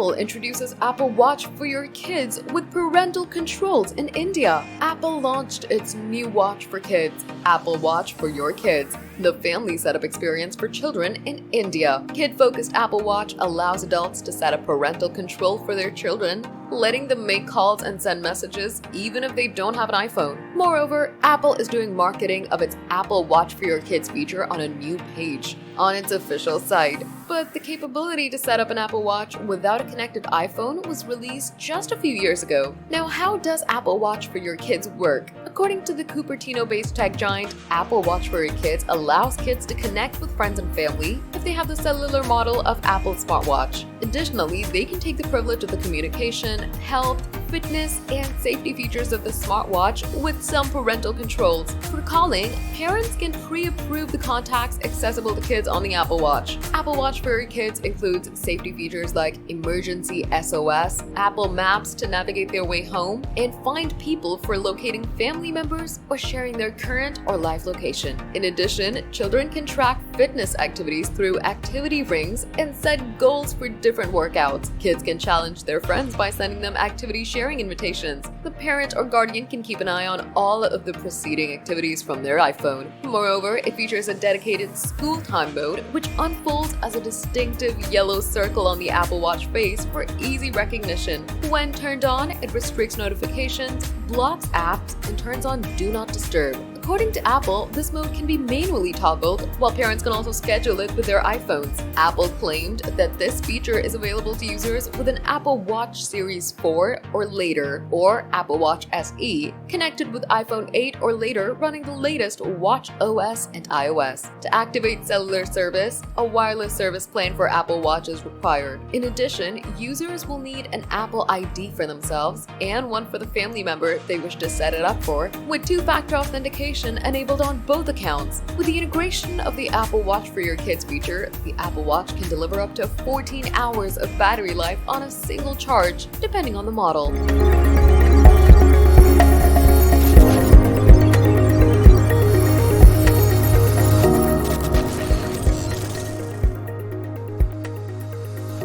Apple introduces Apple Watch for your kids with parental controls in India. Apple launched its new watch for kids, Apple Watch for your kids, the family setup experience for children in India. Kid-focused Apple Watch allows adults to set up parental control for their children, letting them make calls and send messages even if they don't have an iPhone. Moreover, Apple is doing marketing of its Apple Watch for your kids feature on a new page on its official site. But the capability to set up an Apple Watch without a connected iPhone was released just a few years ago. Now, how does Apple Watch for your kids work? According to the Cupertino-based tech giant, Apple Watch for your kids allows kids to connect with friends and family if they have the cellular model of Apple smartwatch. Additionally, they can take the privilege of the communication, health, fitness, and safety features of the smartwatch with some parental controls. For calling, parents can pre-approve the contacts accessible to kids on the Apple Watch. Apple Watch for your kids includes safety features like emergency SOS, Apple Maps to navigate their way home, and find people for locating family members or sharing their current or live location. In addition, children can track fitness activities through activity rings and set goals for different workouts. Kids can challenge their friends by sending them activity sharing invitations. The parent or guardian can keep an eye on all of the preceding activities from their iPhone. Moreover, it features a dedicated school time mode, which unfolds as a distinctive yellow circle on the Apple Watch face for easy recognition. When turned on, it restricts notifications, blocks apps, and turns on Do Not Disturb. According to Apple, this mode can be manually toggled, while parents can also schedule it with their iPhones. Apple claimed that this feature is available to users with an Apple Watch Series 4 or later, or Apple Watch SE, connected with iPhone 8 or later running the latest Watch OS and iOS. To activate cellular service, a wireless service plan for Apple Watch is required. In addition, users will need an Apple ID for themselves and one for the family member they wish to set it up for, with two-factor authentication enabled on both accounts. With the integration of the Apple Watch for your kids feature, the Apple Watch can deliver up to 14 hours of battery life on a single charge, depending on the model.